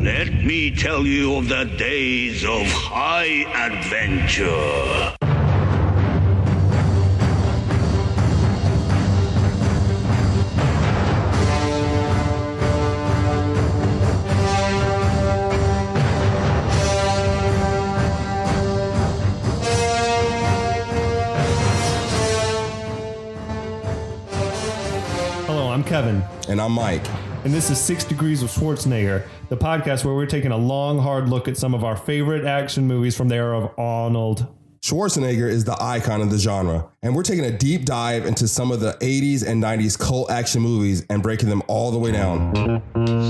Let me tell you of the days of high adventure. Hello, I'm Kevin. And I'm Mike. And this is 6 Degrees of Schwarzenegger, the podcast where we're taking a long, hard look at some of our favorite action movies from the era of Arnold. Schwarzenegger is the icon of the genre, and we're taking a deep dive into some of the 80s and 90s cult action movies and breaking them all the way down.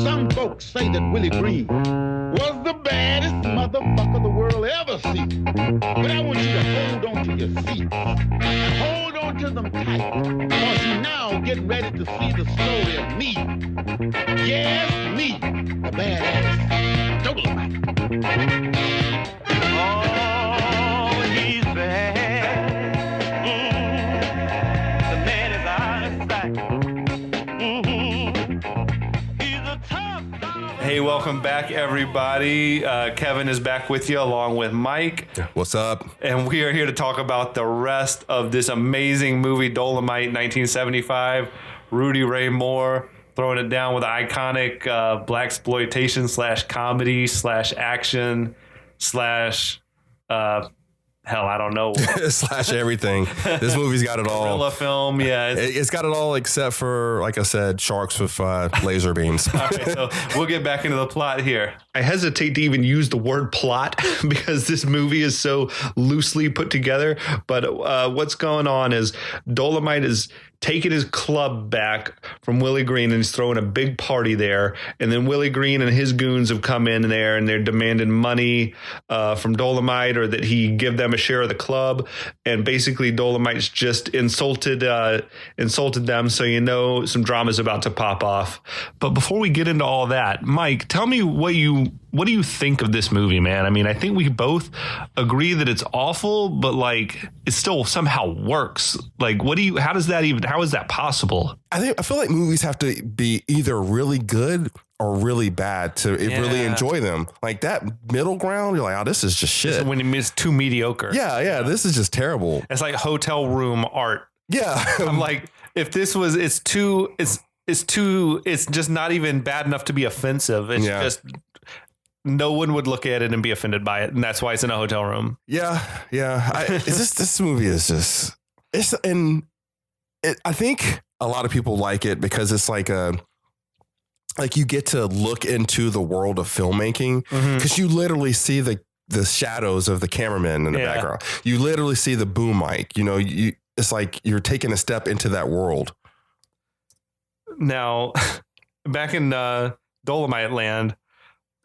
Some folks say that WIllie Green was the baddest motherfucker the world ever seen. But I want you to hold on to your seat. Hold on to them tight, because you now getting ready to see the story of me. Yes, me, the badass Dolemite. Oh, he's bad. The man is out of sight. He's a tough. Hey, welcome back, everybody. Kevin is back with you along with Mike. What's up? And we are here to talk about the rest of this amazing movie, Dolemite, 1975. Rudy Ray Moore throwing it down with an iconic blaxploitation / comedy / action / hell, I don't know. Slash everything. This movie's got it all. Guerrilla film, yeah. It's got it all except for, like I said, sharks with laser beams. All right, so we'll get back into the plot here. I hesitate to even use the word plot because this movie is so loosely put together. But what's going on is Dolemite is taking his club back from WIllie Green and he's throwing a big party there. And then WIllie Green and his goons have come in there and they're demanding money from Dolemite or that he give them a share of the club. And basically Dolemite's just insulted them. So, you know, some drama's about to pop off. But before we get into all that, Mike, tell me what do you think of this movie, man? I mean, I think we both agree that it's awful, but like it still somehow works. Like, how is that possible? I feel like movies have to be either really good or really bad to really enjoy them. Like that middle ground, you're like, oh, this is just shit. When it's too mediocre. Yeah, this is just terrible. It's like hotel room art. Yeah. I'm like, if this was, it's just not even bad enough to be offensive. It's just, no one would look at it and be offended by it. And that's why it's in a hotel room. Yeah. This movie is just, I think a lot of people like it because it's like you get to look into the world of filmmaking because you literally see the shadows of the cameraman in the background. You literally see the boom mic, you know, it's like you're taking a step into that world. Now, back in Dolemite land,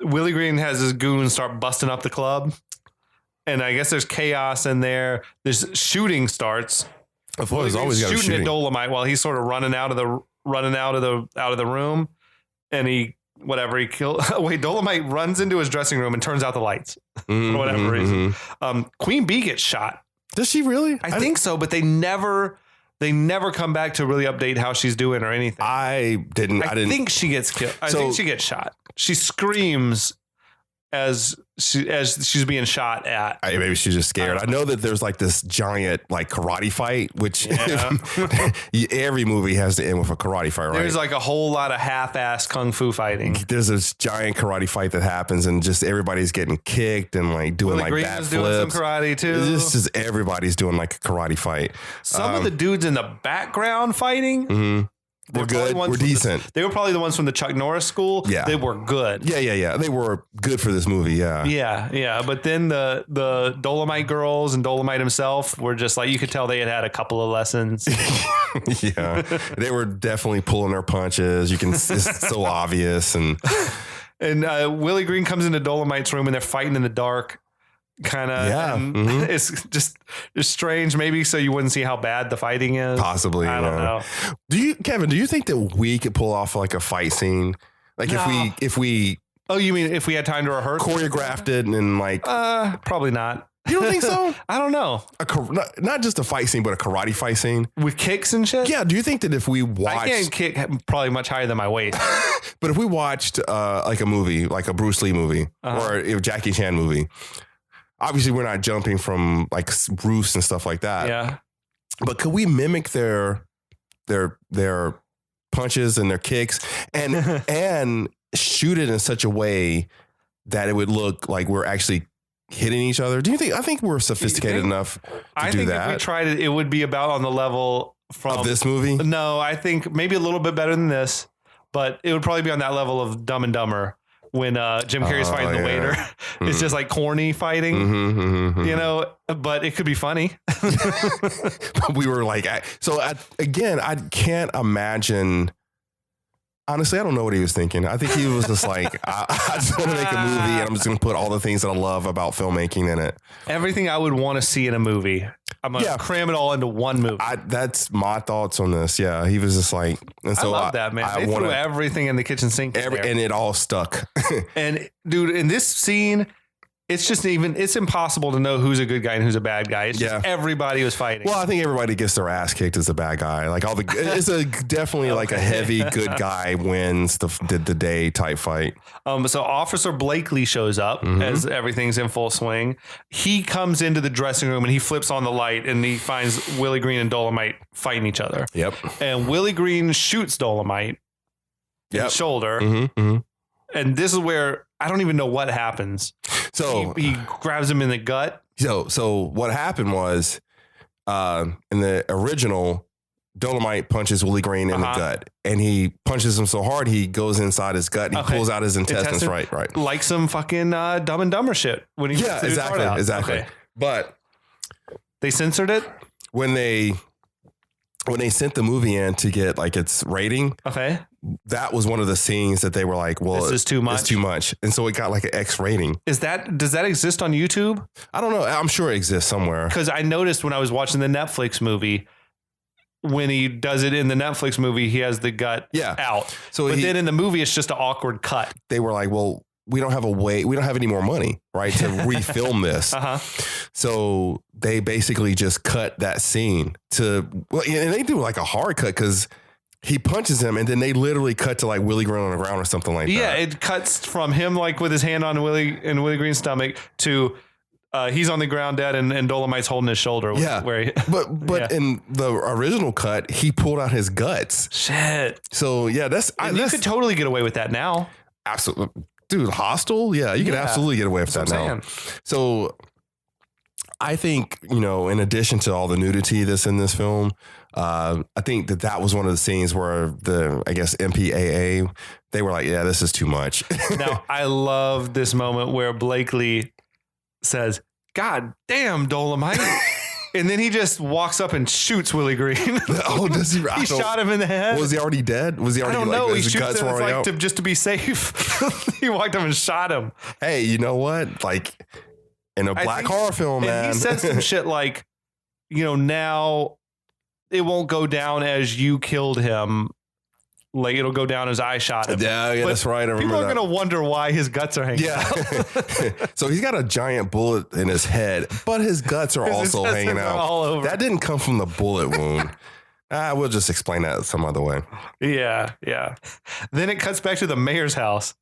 WIllie Green has his goons start busting up the club. And I guess there's chaos in there. There's shooting starts. Of course, always got shooting at Dolemite while he's sort of running out of the room. And he killed. Wait, Dolemite runs into his dressing room and turns out the lights for whatever reason. Queen Bee gets shot. Does she really? I think so, but they never come back to really update how she's doing or anything. I didn't think she gets killed. I think she gets shot. She screams as she's being shot at. Maybe she's just scared. I know that there's like this giant like karate fight, which every movie has to end with a karate fight, right? There's like a whole lot of half-ass kung fu fighting. There's this giant karate fight that happens, and just everybody's getting kicked and like doing WIllie like Green bat is flips. doing some karate too. This is everybody's doing like a karate fight. Some of the dudes in the background fighting. We're good. We're decent. They were probably the ones from the Chuck Norris school. Yeah. They were good. Yeah. They were good for this movie. Yeah. Yeah. But then the Dolemite girls and Dolemite himself were just like, you could tell they had a couple of lessons. Yeah. They were definitely pulling their punches. It's so obvious. And WIllie Green comes into Dolemite's room and they're fighting in the dark. Kind of, it's just strange. Maybe so you wouldn't see how bad the fighting is. Possibly, I don't know. Kevin? Do you think that we could pull off like a fight scene? Like if we Oh, you mean if we had time to rehearse? Choreographed it and like... Probably not. You don't think so? I don't know. Not just a fight scene, but a karate fight scene With kicks and shit? Yeah. Do you think that if we I watched, can't kick probably much higher than my weight. but if we watched like a movie, like a Bruce Lee movie or a Jackie Chan movie, obviously we're not jumping from like roofs and stuff like that. Yeah. But could we mimic their punches and their kicks and shoot it in such a way that it would look like we're actually hitting each other? Do you think? I think we're sophisticated enough to I do think that. if we tried it, it would be about on the level from Of this movie? No, I think maybe a little bit better than this, but it would probably be on that level of Dumb and Dumber when Jim Carrey's fighting the waiter. It's just like corny fighting, you know, but it could be funny. We were like, again, I can't imagine. Honestly, I don't know what he was thinking. I think he was just like, I just want to make a movie and I'm just going to put all the things that I love about filmmaking in it. Everything I would want to see in a movie. I'm going to cram it all into one movie. That's my thoughts on this. Yeah, he was just like, and so I love that, man. They threw everything in the kitchen sink. And it all stuck. And dude, in this scene, it's impossible to know who's a good guy and who's a bad guy. It's just everybody was fighting. Well, I think everybody gets their ass kicked as a bad guy. Like it's definitely like a heavy good guy wins the day type fight. So Officer Blakely shows up as everything's in full swing. He comes into the dressing room and he flips on the light and he finds Willie Green and Dolemite fighting each other. Yep. And Willie Green shoots Dolemite in the shoulder. And this is where I don't even know what happens. So he grabs him in the gut. So what happened was in the original, Dolemite punches Willie Green in the gut, and he punches him so hard he goes inside his gut and he pulls out his intestines. Right. Like some fucking Dumb and Dumber shit. When he exactly. Okay. But they censored it when they sent the movie in to get like its rating. Okay. That was one of the scenes that they were like, well, this is too much. It's too much. And so it got like an X rating. Does that exist on YouTube? I don't know. I'm sure it exists somewhere. Because I noticed when I was watching the Netflix movie, when he does it in the Netflix movie, he has the gut out. But then in the movie, it's just an awkward cut. They were like, well, we don't have any more money, right, to refilm this. So they basically just cut that scene and they do like a hard cut because he punches him and then they literally cut to like Willie Green on the ground or something like that. Yeah, it cuts from him like with his hand on Willie Green's stomach to he's on the ground dead and Dolemite's holding his shoulder. But in the original cut, he pulled out his guts. Shit. So yeah, you could totally get away with that now. Absolutely. Dude, Hostel? Yeah, you can absolutely get away with that now. So I think, in addition to all the nudity that's in this film, I think that was one of the scenes where MPAA, they were like, yeah, this is too much. Now, I love this moment where Blakely says, God damn, Dolemite. And then he just walks up and shoots Willie Green. Oh, does he? He shot him in the head. Was he already dead? Was he already? I don't know. He shoots him just to be safe. He walked up and shot him. Hey, you know what? Like in a black horror film, man. And he said some shit like, now it won't go down as you killed him. Like it'll go down as I shot him. Yeah, that's right. I remember people are going to wonder why his guts are hanging out. So he's got a giant bullet in his head, but his guts are also hanging out. All over. That didn't come from the bullet wound. We'll just explain that some other way. Yeah. Then it cuts back to the mayor's house,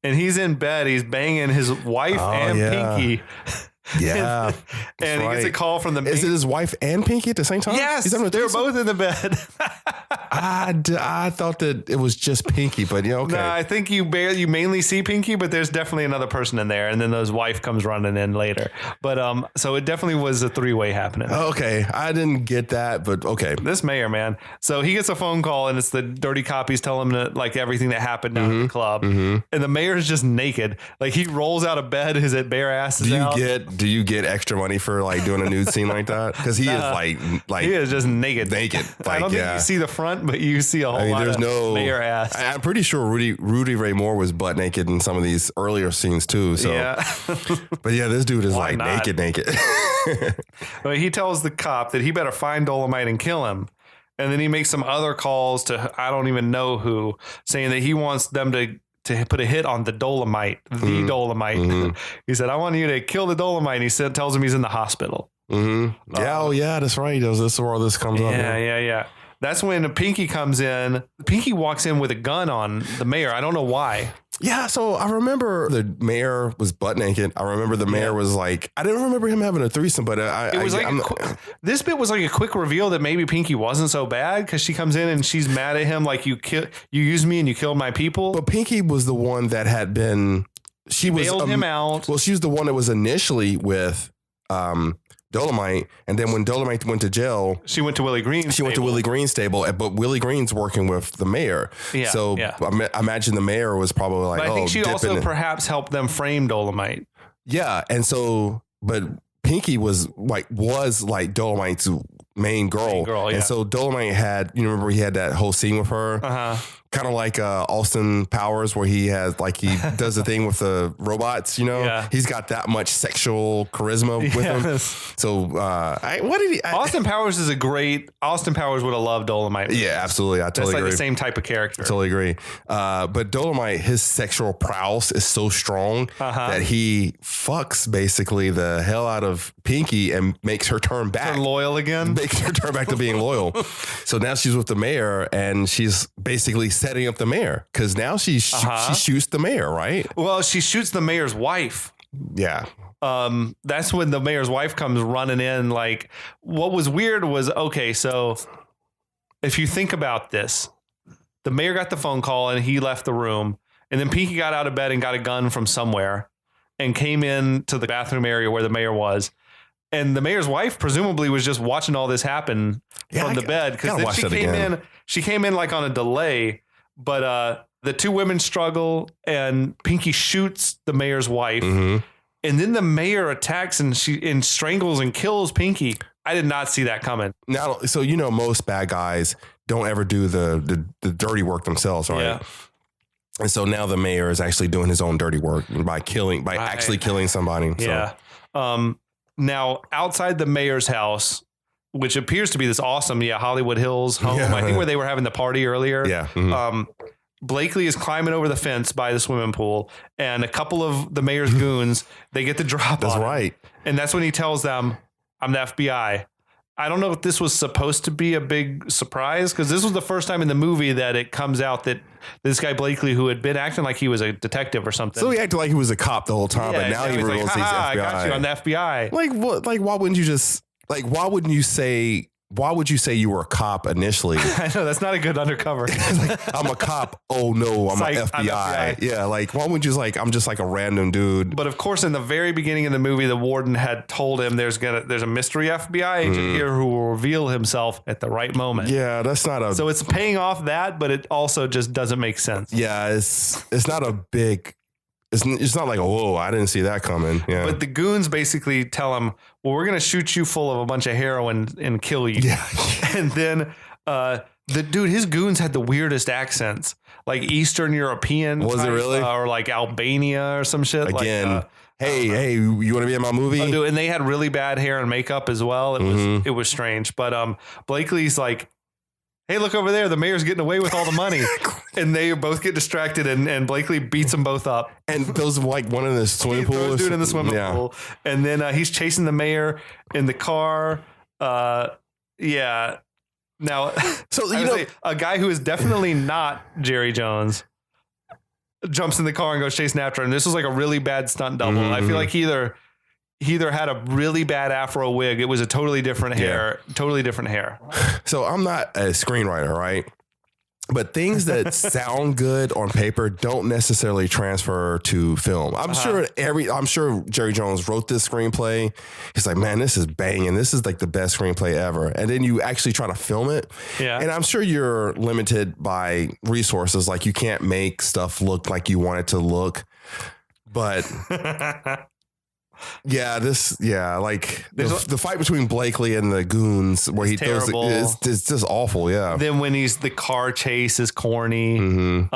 and he's in bed. He's banging his wife and Pinky. Yeah. And he gets a call from the mayor. Is it his wife and Pinky at the same time? Yes. They were both in the bed. I thought that it was just Pinky, but okay. No, I think you mainly see Pinky, but there's definitely another person in there, and then his wife comes running in later. But so it definitely was a three-way happening. Okay, I didn't get that, but okay. This mayor, man. So he gets a phone call, and it's the dirty copies telling him like everything that happened down at the club, and the mayor's just naked. Like he rolls out of bed, his bare ass is out. Do you get extra money for like doing a nude scene like that? Because he is like he is just naked. Like, I don't think you see the front, but you see a whole lot of mayor ass. I'm pretty sure Rudy Ray Moore was butt naked in some of these earlier scenes too. So, but yeah, this dude is like naked. But he tells the cop that he better find Dolemite and kill him. And then he makes some other calls to I don't even know who, saying that he wants them to to put a hit on the Dolemite, Dolemite. He said, I want you to kill the Dolemite. And he tells him he's in the hospital. Yeah, that's right. This is where all this comes up. Yeah. That's when Pinky comes in. Pinky walks in with a gun on the mayor. I don't know why. Yeah, so I remember the mayor was butt naked. I remember the mayor was like, I didn't remember him having a threesome, but this bit was like a quick reveal that maybe Pinky wasn't so bad because she comes in and she's mad at him like you used me and you killed my people. But Pinky was the one that had been bailed him out. Well, she was the one that was initially with Dolemite, and then when Dolemite went to jail, she went to WIllie Green. Went to WIllie Green's stable, but WIllie Green's working with the mayor. Yeah, so I imagine the mayor was probably like, but I think she also perhaps helped them frame Dolemite. Yeah, and so, but Pinky was like Dolemite's main girl, yeah. And so Dolemite had, remember he had that whole scene with her, kind of like Austin Powers, where he has he does the thing with the robots. He's got that much sexual charisma with him. So Austin Powers is Austin Powers would have loved Dolemite. Yeah, absolutely. I totally agree. The same type of character. I totally agree. But Dolemite, his sexual prowess is so strong that he fucks basically the hell out of Pinky and makes her turn back. Turn loyal again? Makes her turn back to being loyal. So now she's with the mayor and she's basically setting up the mayor because now she shoots the mayor, right? Well, she shoots the mayor's wife. Yeah. That's when the mayor's wife comes running in. Like, what was weird was, okay, so if you think about this, the mayor got the phone call and he left the room, and then Pinky got out of bed and got a gun from somewhere and came in to the bathroom area where the mayor was. And the mayor's wife presumably was just watching all this happen from the bed, because then she came in like on a delay, but the two women struggle and Pinky shoots the mayor's wife. And then the mayor attacks and strangles and kills Pinky. I did not see that coming. Now, so most bad guys don't ever do the dirty work themselves, right? Yeah. And so now the mayor is actually doing his own dirty work by actually killing somebody. Yeah. Now, outside the mayor's house, which appears to be this awesome, Hollywood Hills home, I think where they were having the party earlier. Yeah. Blakely is climbing over the fence by the swimming pool, and a couple of the mayor's goons, they get the drop That's on him. right. And that's when he tells them, I'm the FBI. I don't know if this was supposed to be a big surprise, because this was the first time in the movie that it comes out that this guy Blakely, who had been acting like he was a detective or something. So he acted like he was a cop the whole time, but now he realizes he's FBI. I got you on the FBI. Like what? Like why wouldn't you just why would you say you were a cop initially? I know, that's not a good undercover. I'm a cop. Oh no, I'm an FBI. FBI. Yeah, why wouldn't you just I'm just like a random dude? But of course, in the very beginning of the movie, the warden had told him there's a mystery FBI agent here who will reveal himself at the right moment. Yeah, that's not a. So it's paying off that, but it also just doesn't make sense. Yeah, it's not a big. It's not like, whoa, I didn't see that coming. Yeah. But the goons basically tell him, well, we're going to shoot you full of a bunch of heroin and kill you. Yeah. And then his goons had the weirdest accents, like Eastern European. Was it really? Or like Albania or some shit. Again, hey, you want to be in my movie? And they had really bad hair and makeup as well. It was strange. But Blakely's like, hey, look over there. The mayor's getting away with all the money. And they both get distracted and Blakely beats them both up. And those one in the swimming pool. Dude in the swimming pool. And then he's chasing the mayor in the car. Yeah. Now, so a guy who is definitely not Jerry Jones jumps in the car and goes chasing after him. This was like a really bad stunt double. I feel like he either had a really bad afro wig. It was a totally different hair. So I'm not a screenwriter, right? But things that sound good on paper don't necessarily transfer to film. I'm sure Jerry Jones wrote this screenplay. He's like, man, this is banging. This is like the best screenplay ever. And then you actually try to film it. Yeah. And I'm sure you're limited by resources. Like you can't make stuff look like you want it to look. But the fight between Blakely and the goons where he throws it's just awful. Yeah. Then when the car chase is corny.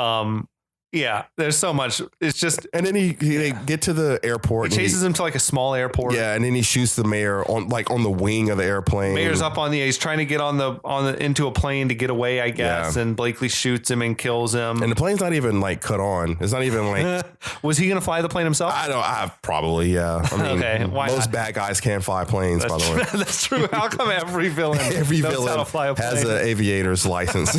Yeah, there's so much. It's just, And then they get to the airport. he chases him to like a small airport. Yeah, and then he shoots the mayor on the wing of the airplane. Mayor's up on he's trying to get on the into a plane to get away, I guess, and Blakely shoots him and kills him. And the plane's not even like cut on. It's not even like. Was he gonna fly the plane himself? I probably, yeah. I mean, Okay, why most not? bad guys can't fly planes, by the way. That's true. How come every villain Every knows villain how to fly a plane? has an aviator's license.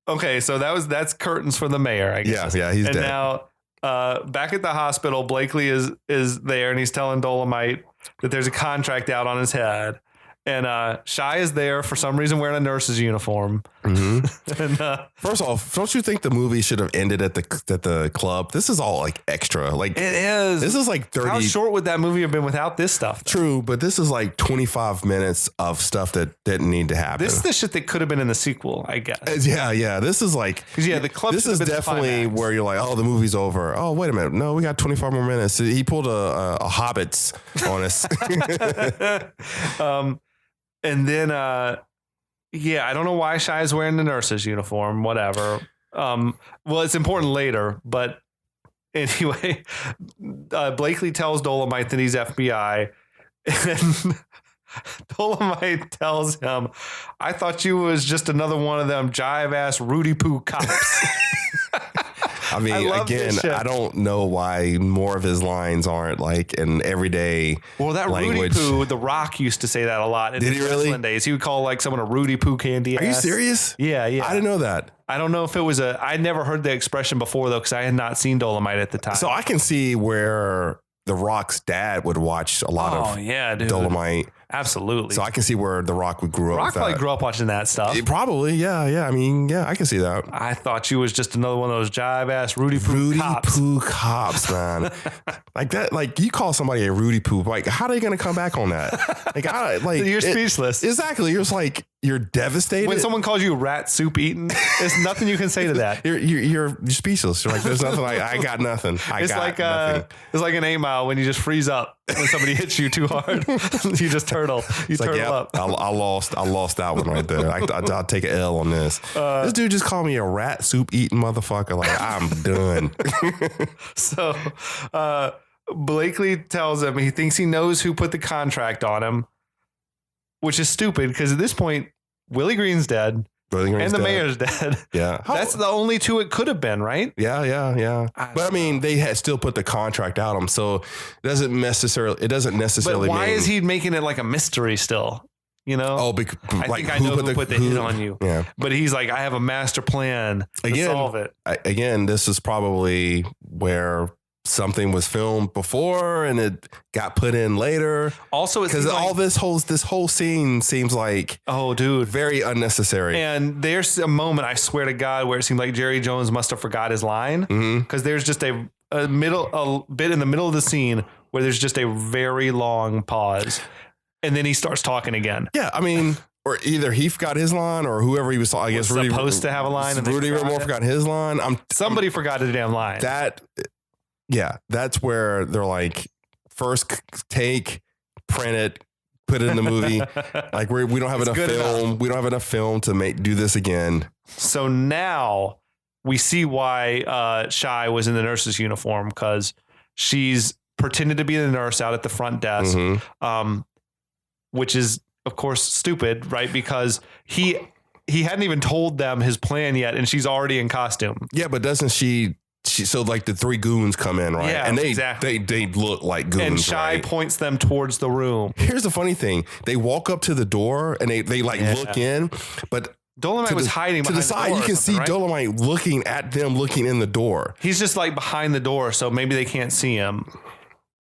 Okay, so that's curtains for the mayor, I guess. Yeah, he's and dead. now back at the hospital, Blakely is there and he's telling Dolemite that there's a contract out on his head. And Shy is there for some reason wearing a nurse's uniform. Mm-hmm. And First off, don't you think the movie should have ended at the club? This is all like extra. Like it is. This is like 30. How short would that movie have been without this stuff? Though? True, but this is like 25 minutes of stuff that didn't need to happen. This is the shit that could have been in the sequel, I guess. Yeah. This is like, The club. this should have is been the definitely climax. where you're like, oh, the movie's over. Oh, wait a minute. No, we got 25 more minutes. He pulled a Hobbits on us. And then, I don't know why Shy's wearing the nurse's uniform, whatever. Well, it's important later, but anyway, Blakely tells Dolemite that he's FBI, and Dolemite tells him, I thought you was just another one of them jive ass Rudy Poo cops. I mean, love this shit. I don't know why more of his lines aren't like in everyday Well, that language. Rudy Poo, The Rock used to say that a lot in Did his he really? wrestling days. He would call like someone a Rudy Poo candy Are you ass. serious? Yeah. I didn't know that. I don't know if it was I never heard the expression before though, because I had not seen Dolemite at the time. So I can see where The Rock's dad would watch a lot of dude. Dolemite. Absolutely. So I can see where The Rock would grow up Rock with probably that. grew up watching that stuff. Probably, yeah. I mean, yeah, I can see that. I thought you was just another one of those jive ass Rudy Poo Rudy cops. Poo cops, man. Like that, like you call somebody a Rudy Poo, like how are they going to come back on that? You're speechless. Exactly. You're just like, you're devastated. When someone calls you rat soup eating, there's nothing you can say to that. You're speechless. You're like, there's nothing. I got nothing. It's like an 8 Mile when you just freeze up when somebody hits you too hard. You just turtle. You It's like, turtle up. I lost that one right there. I'll take an L on this. This dude just called me a rat soup eating motherfucker. Like I'm done. So Blakely tells him he thinks he knows who put the contract on him, which is stupid because at this point, WIllie Green's dead and the mayor's dead. Yeah. That's the only two it could have been, right? Yeah. But I mean, they had still put the contract out on him, so it doesn't necessarily But why is he making it like a mystery still? You know? Oh, I think I know who put the hit on you. Yeah. But he's like, I have a master plan to solve it. Again, this is probably where something was filmed before and it got put in later. Also, because all this whole scene seems like, oh, dude, very unnecessary. And there's a moment, I swear to God, where it seemed like Jerry Jones must have forgot his line because there's just a bit in the middle of the scene where there's just a very long pause, and then he starts talking again. Yeah, I mean. Or either he forgot his line, or whoever he was talking. I guess Rudy supposed to have a line, and Rudy Ray Moore forgot his line. Somebody forgot the damn line. That's where they're like, first take, print it, put it in the movie. Like we don't have enough film. Enough. We don't have enough film to do this again. So now we see why Shy was in the nurse's uniform, because she's pretended to be the nurse out at the front desk, which is, of course, stupid, right? Because he hadn't even told them his plan yet, and she's already in costume. Yeah, but doesn't she? So like the three goons come in, right? Yeah, and exactly. they look like goons. And Shy points them towards the room. Here's the funny thing: they walk up to the door and they look in, but Dolemite was hiding behind to the side. You can see Dolemite looking at them, looking in the door. He's just like behind the door, so maybe they can't see him.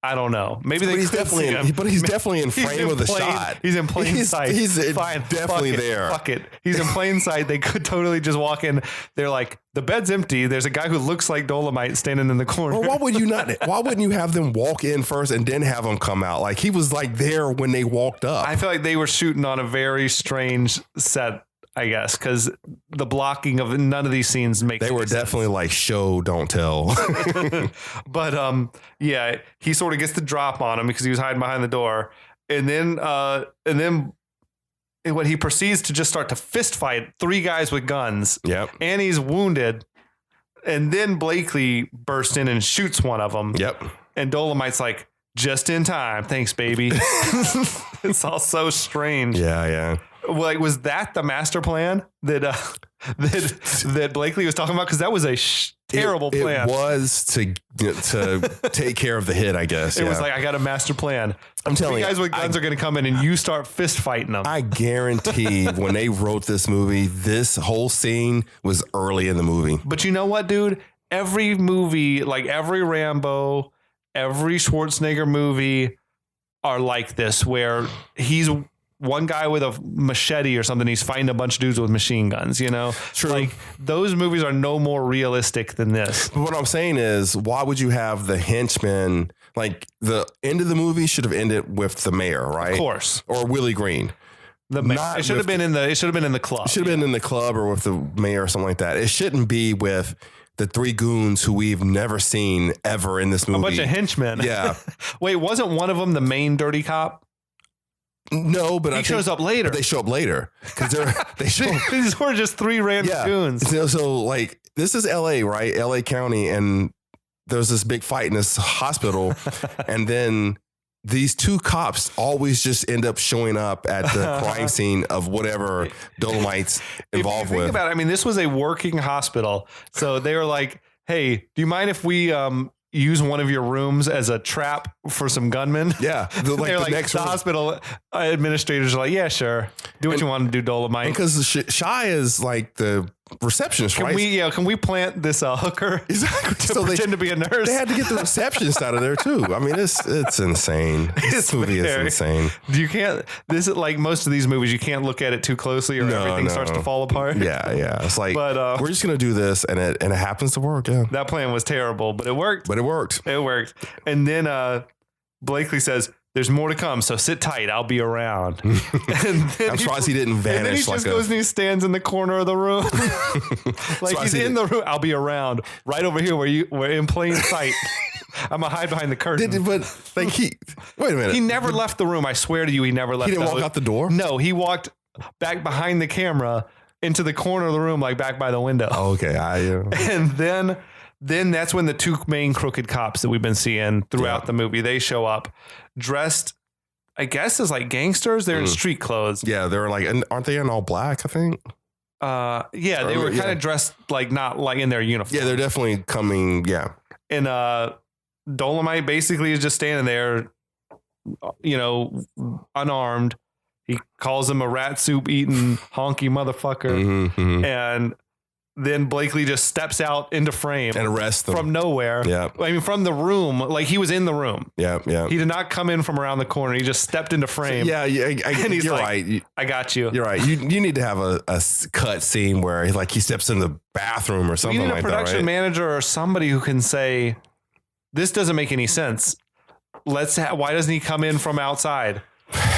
I don't know. Maybe they he's could definitely see him. But he's definitely in frame of the shot. He's in plain sight. He's Fine. definitely there. Fuck it. He's in plain sight. They could totally just walk in. They're like, the bed's empty. There's a guy who looks like Dolemite standing in the corner. Well, why wouldn't you have them walk in first and then have him come out? Like he was like there when they walked up. I feel like they were shooting on a very strange set, I guess, because the blocking of none of these scenes make They were definitely like show, don't tell. But yeah, he sort of gets the drop on him because he was hiding behind the door, and then when he proceeds to just start to fist fight 3 guys with guns. Yep. And he's wounded. And then Blakely bursts in and shoots one of them. Yep. And Dolemite's like, just in time. Thanks, baby. It's all so strange. Yeah. Like, was that the master plan that that Blakely was talking about? Because that was a terrible plan. It was to take care of the hit, I guess. It was like, I got a master plan. I'm telling you, guys with guns are going to come in and you start fist fighting them. I guarantee when they wrote this movie, this whole scene was early in the movie. But you know what, dude? Every movie, like every Rambo, every Schwarzenegger movie are like this, where he's one guy with a machete or something. He's fighting a bunch of dudes with machine guns, you know? True. Like, those movies are no more realistic than this. But what I'm saying is, why would you have the henchman? Like, the end of the movie should have ended with the mayor, right? Of course. Or WIllie Green. It should have been in the club. It should have been in the club or with the mayor or something like that. It shouldn't be with the 3 goons who we've never seen ever in this movie. A bunch of henchmen. Yeah. Wait, wasn't one of them the main dirty cop? No, but he shows up later. They show up later because these were just 3 random goons. So like, this is LA, right? LA County, and there's this big fight in this hospital, and then these 2 cops always just end up showing up at the crime scene of whatever Dolemite's involved if you think with. about it, I mean, this was a working hospital, so they were like, "Hey, do you mind if we use one of your rooms as a trap for some gunmen?" Yeah, the hospital administrators are like, "Yeah, sure, do what you want to do, Dolemite." Because Shy is like the receptionist, right? Can we plant this hooker? Exactly. To pretend to be a nurse. They had to get the receptionist out of there too. I mean, it's insane. This movie is insane. You can't. This is like most of these movies. You can't look at it too closely, or everything starts to fall apart. Yeah. It's like, but we're just gonna do this, and it happens to work. Yeah. That plan was terrible, but it worked. It worked. And then Blakely says, "There's more to come, so sit tight. I'll be around." And then I'm surprised he didn't vanish. And then he just goes and he stands in the corner of the room, like he's in the room. "I'll be around, right over here where we're in plain sight. I'm gonna hide behind the curtain." But like wait a minute. He never left the room. I swear to you, he never left. He didn't walk out the door? No, he walked back behind the camera into the corner of the room, like back by the window. Oh, okay. And then that's when the 2 main crooked cops that we've been seeing throughout the movie, they show up dressed, I guess, as like gangsters. They're in street clothes. Yeah, they were like, aren't they in all black, I think? Yeah, they were kind of dressed like not like in their uniform. Yeah, they're definitely coming. Yeah. And Dolemite basically is just standing there, you know, unarmed. He calls him a rat soup eating honky motherfucker. And then Blakely just steps out into frame and arrests them from nowhere. Yeah. I mean, from the room, like he was in the room. Yeah. He did not come in from around the corner. He just stepped into frame. Yeah. And he's you're like, right. I got you. You're right. You need to have a cut scene where he steps in the bathroom or something like that. You need a production manager or somebody who can say, this doesn't make any sense. Why doesn't he come in from outside?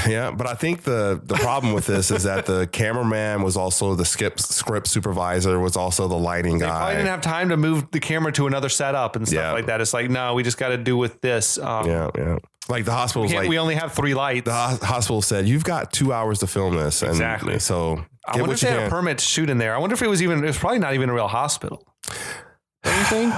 Yeah, but I think the problem with this is that the cameraman was also the script supervisor, was also the lighting guy. They probably didn't have time to move the camera to another setup and stuff like that. It's like, no, we just got to do with this. Yeah. Like the hospital, we only have 3 lights. The hospital said, you've got 2 hours to film this. And exactly. So I wonder if they had a permit to shoot in there. I wonder if it was probably not even a real hospital. Don't you think?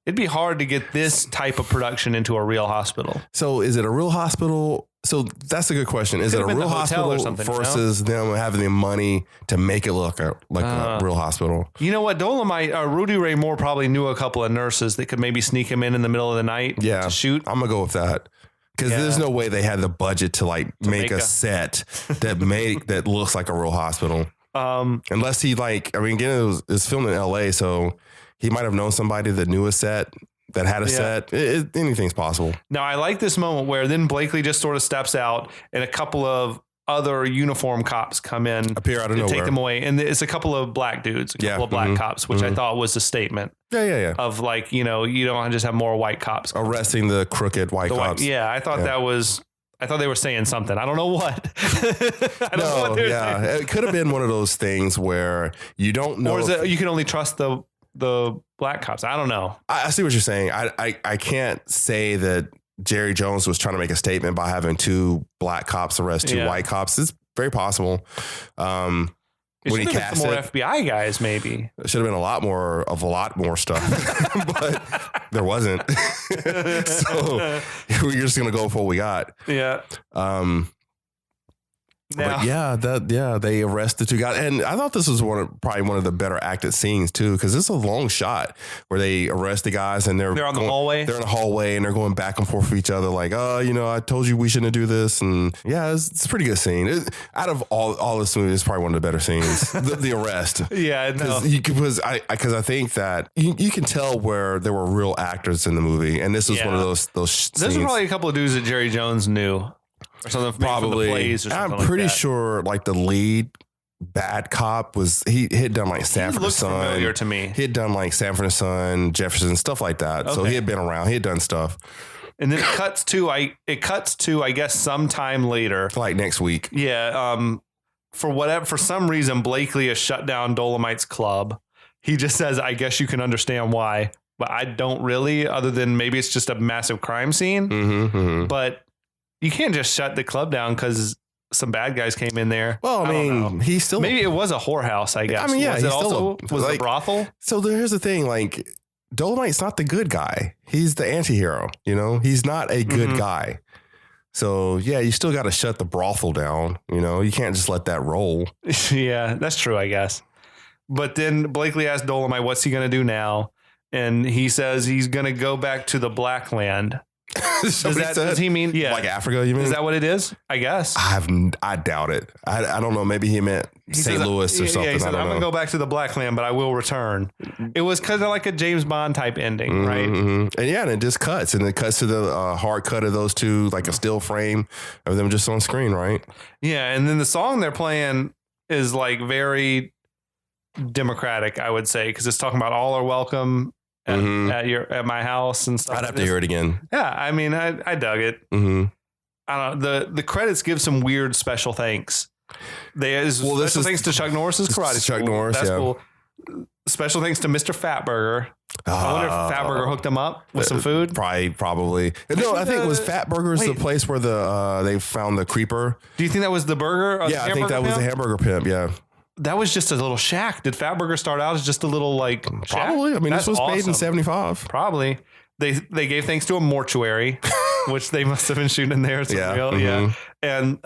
It'd be hard to get this type of production into a real hospital. So is it a real hospital? So that's a good question. Is it a real hospital versus them having the money to make it look like a real hospital? You know what? Dolemite, Rudy Ray Moore probably knew a couple of nurses that could maybe sneak him in the middle of the night to shoot. I'm going to go with that. Because there's no way they had the budget to make a set that looks like a real hospital. Unless he again, it was filmed in LA, so he might have known somebody that knew a set. That had a set. Anything's possible. Now, I like this moment where then Blakely just sort of steps out and a couple of other uniform cops come in, appear out of nowhere, take them away. And it's a couple of black dudes, a couple of black cops, which I thought was a statement. Yeah. Of you don't just have more white cops arresting the crooked white cops. I thought I thought they were saying something. I don't know what. I don't know what they were saying. It could have been one of those things where you don't know. Or you can only trust the black cops. I don't know. I see what you're saying. I can't say that Jerry Jones was trying to make a statement by having 2 black cops arrest 2 white cops. It's very possible. It When he should have been cast some more it, FBI guys, maybe. it should have been a lot more stuff, but there wasn't. So we're just gonna go for what we got. Yeah. But they arrest the two guys, and I thought this was probably one of the better acted scenes too, because it's a long shot where they arrest the guys and they're on the hallway. They're in the hallway and they're going back and forth with each other, like, oh, I told you we shouldn't do this, and it's a pretty good scene. Out of all this movie, it's probably one of the better scenes. the arrest, because I think that you can tell where there were real actors in the movie, and this was one of those. There's probably a couple of dudes that Jerry Jones knew. Or something probably. Plays or something I'm pretty like that. sure like the lead bad cop he had done like Sanford and Son. Familiar to me. He had done like Sanford and Son, Jefferson, stuff like that. Okay. So he had been around. He had done stuff. And then it cuts to I guess sometime later, like next week. Yeah. For some reason, Blakely has shut down Dolemite's club. He just says, "I guess you can understand why," but I don't really. Other than maybe it's just a massive crime scene. But you can't just shut the club down because some bad guys came in there. Well, I mean, he's still... Maybe it was a whorehouse, I guess. I mean, yeah. Was it a brothel? So here's the thing. Like, Dolemite's not the good guy. He's the anti-hero, He's not a good guy. So, yeah, you still got to shut the brothel down. You can't just let that roll. Yeah, that's true, I guess. But then Blakely asked Dolemite, what's he going to do now? And he says he's going to go back to the Black Land. Does he mean like Africa? You mean? Is that what it is? I guess. I doubt it. I don't know. Maybe he meant St. Louis or something. Yeah, he said, I'm going to go back to the Black Land, but I will return. It was kind of like a James Bond type ending, right? And and it just cuts, and it cuts to the hard cut of those two, like a still frame of them just on screen, right? Yeah, and then the song they're playing is like very democratic, I would say, because it's talking about all are welcome. At my house and stuff. I'd have to hear it again. Yeah, I mean, I dug it. I don't know. The credits give some weird special thanks. Special thanks to Chuck Norris's karate school. Chuck Norris, that's cool. Special thanks to Mr. Fatburger. I wonder if Fatburger hooked him up with some food. Probably. No, I think it was Fatburger's the place where they found the creeper. Do you think that was the burger? Yeah, I think that was the hamburger pimp. Yeah. That was just a little shack. Did Fatburger start out as just a little like shack? Probably. I mean, this was made in 75. Probably. They gave thanks to a mortuary, which they must have been shooting in there. Yeah. And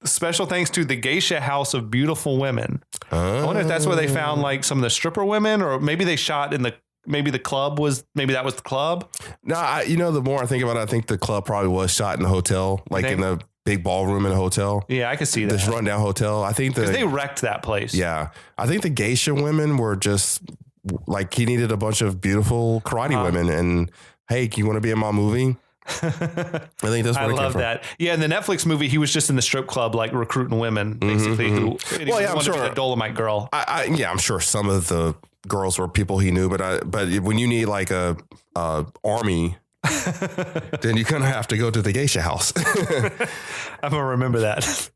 special thanks to the Geisha House of Beautiful Women. I wonder if that's where they found like some of the stripper women, or maybe they shot in maybe that was the club. No, the more I think about it, I think the club probably was shot in the hotel, like in the big ballroom in a hotel. Yeah, I could see that. This rundown hotel. I think because they wrecked that place. Yeah. I think the geisha women were just like, he needed a bunch of beautiful karate women. And hey, you want to be in my movie? I think that's what I love that. Yeah, in the Netflix movie, he was just in the strip club, like recruiting women, basically. I'm sure a Dolemite girl. I'm sure some of the girls were people he knew, but when you need like a army, then you're going to have to go to the geisha house. I'm going to remember that.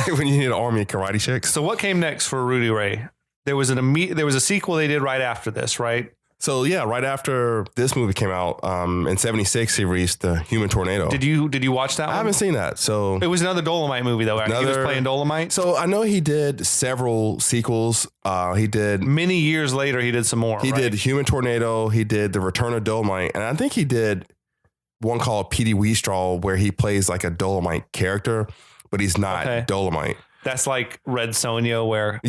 When you need an army of karate chicks. So what came next for Rudy Ray? There was a sequel they did right after this, right? So yeah, right after this movie came out, in 76, he released The Human Tornado. Did you watch that one? I haven't seen that. So it was another Dolemite movie though. He was playing Dolemite. So I know he did several sequels. He did many years later. He did some more. He did Human Tornado. He did The Return of Dolemite, and I think he did one called Petey Wheatstraw, where he plays like a Dolemite character, but he's not Dolemite. That's like Red Sonja, where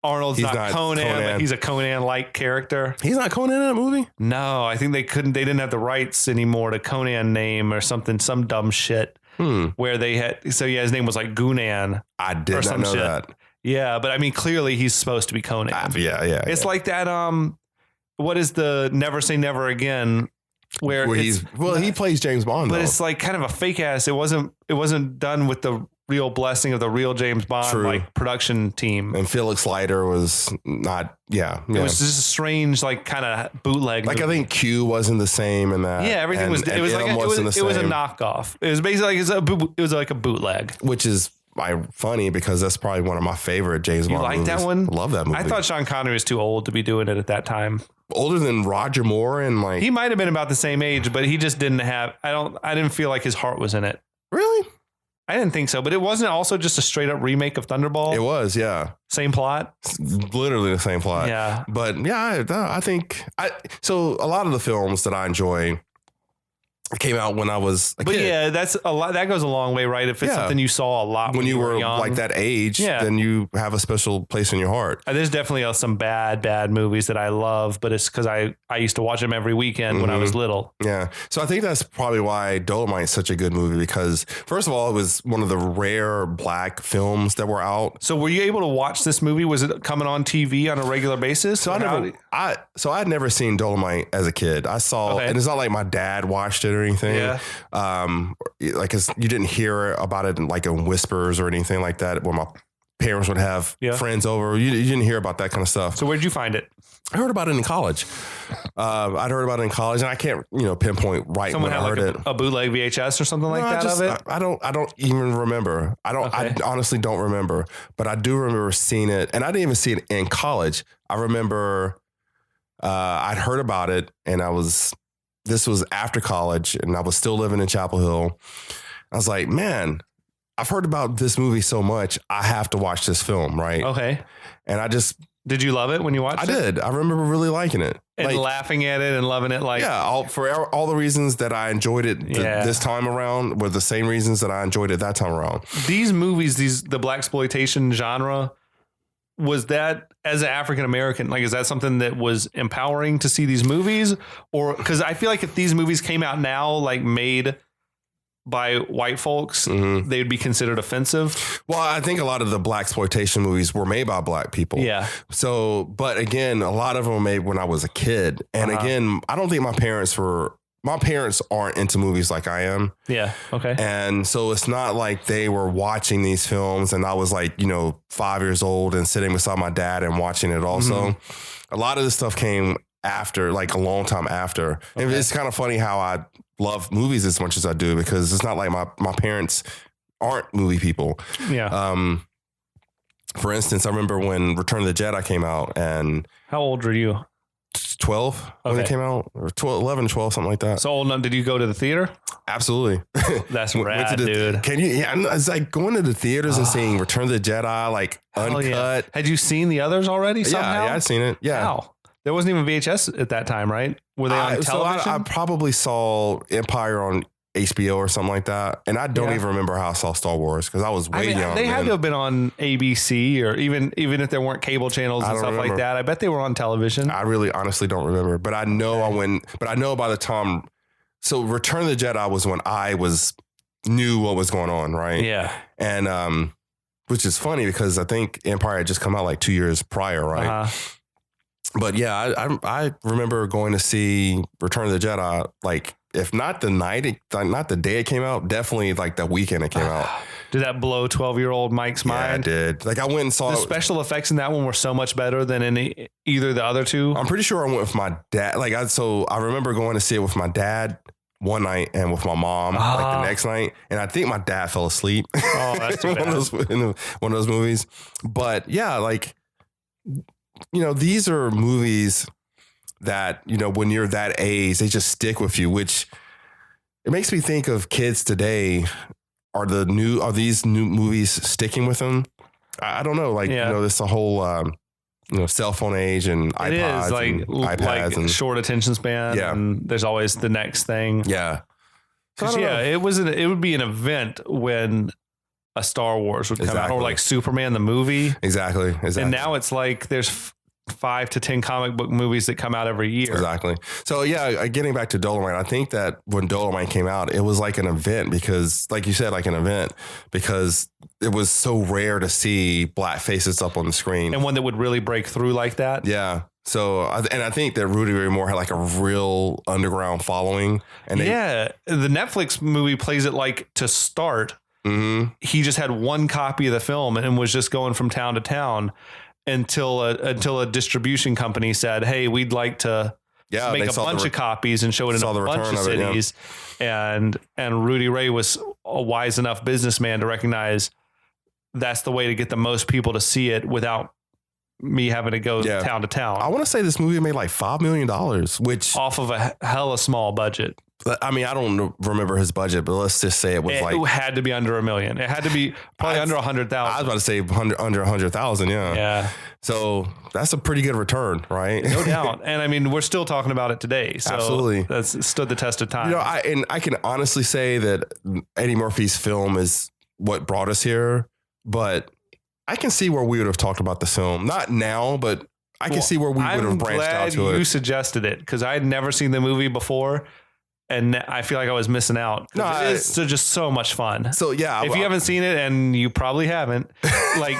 Arnold's not Conan, but he's a Conan-like character. He's not Conan in that movie? No, I think they didn't have the rights anymore to Conan name or something, some dumb shit. Where they had, so yeah, his name was like Gunan. I did not know that. Yeah, but I mean, clearly he's supposed to be Conan. It's like that. What is the Never Say Never Again? Where he plays James Bond, but it's like kind of a fake ass. It wasn't done with the real blessing of the real James Bond like production team. And Felix Leiter was not. Yeah, it was just a strange like kind of bootleg. Like movie. I think Q wasn't the same in that. Yeah, everything was. It was like it was a knockoff. It was basically it was like a bootleg, which is funny because that's probably one of my favorite James Bond movies. You like that one? Love that movie. I thought Sean Connery was too old to be doing it at that time. Older than Roger Moore, and like he might have been about the same age, but he just didn't have. I didn't feel like his heart was in it. Really? I didn't think so, but it wasn't also just a straight up remake of Thunderball. It was, yeah. Same plot. Literally the same plot. Yeah. But yeah, I think so a lot of the films that I enjoy came out when I was a kid. Yeah, that's a lot. That goes a long way, right? If it's something you saw a lot when you were young. like that age, then you have a special place in your heart. There's definitely some bad movies that I love, but it's because I used to watch them every weekend when I was little. Yeah. So I think that's probably why Dolemite is such a good movie, because first of all, it was one of the rare black films that were out. So were you able to watch this movie? Was it coming on TV on a regular basis? So I'd never seen Dolemite as a kid. I saw, and it's not like my dad watched it or anything. Yeah. Like you didn't hear about it like in whispers or anything like that when my parents would have friends over. You didn't hear about that kind of stuff. So where did you find it? I heard about it in college. I'd heard about it in college, and I can't, pinpoint right when I heard it. A bootleg VHS or something like that of it? I don't even remember. I honestly don't remember, but I do remember seeing it, and I didn't even see it in college. I remember I'd heard about it, and this was after college, and I was still living in Chapel Hill. I was like, man, I've heard about this movie so much. I have to watch this film, right? Okay. And did you love it when you watched it? I did. I remember really liking it. And laughing at it and loving it. For all the reasons that I enjoyed it this time around were the same reasons that I enjoyed it that time around. These movies, the blaxploitation genre, was that as an African American, like, is that something that was empowering to see these movies? Or because I feel like if these movies came out now, like made by white folks, they'd be considered offensive. Well, I think a lot of the blaxploitation movies were made by black people. Yeah. So, but again, a lot of them were made when I was a kid. And again, I don't think my parents aren't into movies like I am. Yeah. Okay. And so it's not like they were watching these films and I was like, 5 years old and sitting beside my dad and watching it also. A lot of this stuff came after, like a long time after. Okay. And it's kind of funny how I love movies as much as I do, because it's not like my parents aren't movie people. Yeah. For instance, I remember when Return of the Jedi came out, and how old were you? 12 when it came out, or 11, 12, something like that. So old enough, did you go to the theater? Absolutely. That's rad, dude. Can you? Yeah, it's like going to the theaters and seeing Return of the Jedi, like uncut. Yeah. Had you seen the others already somehow? Yeah, I'd seen it. Yeah. How? There wasn't even VHS at that time, right? Were they on television? So I probably saw Empire on HBO or something like that. And I don't even remember how I saw Star Wars, because I was way young. They had to have been on ABC, or even if there weren't cable channels and stuff like that. I bet they were on television. I really honestly don't remember, but I know I know by the time. So Return of the Jedi was when I knew what was going on, right? Yeah. And which is funny because I think Empire had just come out like 2 years prior, right? But yeah, I remember going to see Return of the Jedi, like, if not the day it came out, definitely like the weekend it came out. Did that blow 12-year-old Mike's mind? Yeah, it did. Like, I went and saw the special effects in that one were so much better than in either the other two. I'm pretty sure I went with my dad. So I remember going to see it with my dad one night and with my mom like the next night, and I think my dad fell asleep. Oh, that's too bad. one of those movies. But yeah, like, these are movies that, when you're that age, they just stick with you, which it makes me think of kids today. Are these new movies sticking with them? I don't know. Like, this the whole, cell phone age and iPods and iPads and short attention span. Yeah. And there's always the next thing. Yeah. It would be an event when a Star Wars would come out, or like Superman the movie. Exactly. And now it's like there's 5 to 10 comic book movies that come out every year. Exactly. So yeah, getting back to Dolemite, I think that when Dolemite came out, it was like an event, because, like you said, because it was so rare to see black faces up on the screen, and one that would really break through like that. Yeah. So, I think that Rudy Ray Moore had like a real underground following, and the Netflix movie plays it like to start. Mm-hmm. He just had one copy of the film and was just going from town to town until a distribution company said, "Hey, we'd like to make a bunch of copies and show it in a bunch of cities." And Rudy Ray was a wise enough businessman to recognize that's the way to get the most people to see it without me having to go town to town. I want to say this movie made like $5 million, which off of a hella small budget. I mean, I don't remember his budget, but let's just say it was It had to be under $1 million. It had to be probably under 100,000. I was about to say under 100,000. Yeah. Yeah. So that's a pretty good return, right? No doubt. And I mean, we're still talking about it today. So Absolutely. That's stood the test of time. I can honestly say that Eddie Murphy's film is what brought us here, but I can see where we would have talked about the film. Not now, but I can see where we would have branched out to it. You suggested it because I had never seen the movie before. And I feel like I was missing out. No, it's just so much fun. So yeah, if you haven't seen it, and you probably haven't, like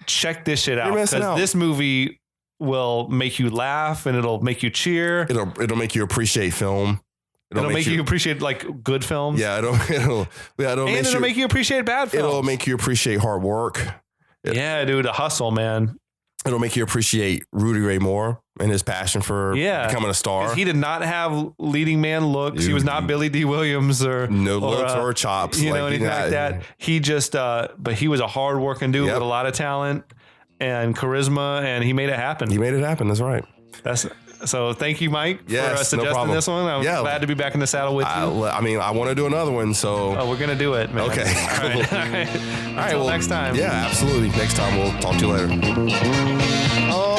check this shit out because this movie will make you laugh and it'll make you cheer. It'll make you appreciate film. It'll make you appreciate like good films. Yeah, it'll make you appreciate bad films. It'll make you appreciate hard work. Yeah, dude, a hustle, man. It'll make you appreciate Rudy Ray Moore and his passion for becoming a star. He did not have leading man looks. He was not Billy D. Williams looks or chops. Anything like that. He just, but he was a hard working dude with a lot of talent and charisma, and he made it happen. That's right. So thank you, Mike, for suggesting this one. I'm glad to be back in the saddle with you. I mean, I want to do another one, so. Oh, we're going to do it, man. Okay. All right. Until next time. Yeah, absolutely. Next time, we'll talk to you later. Oh,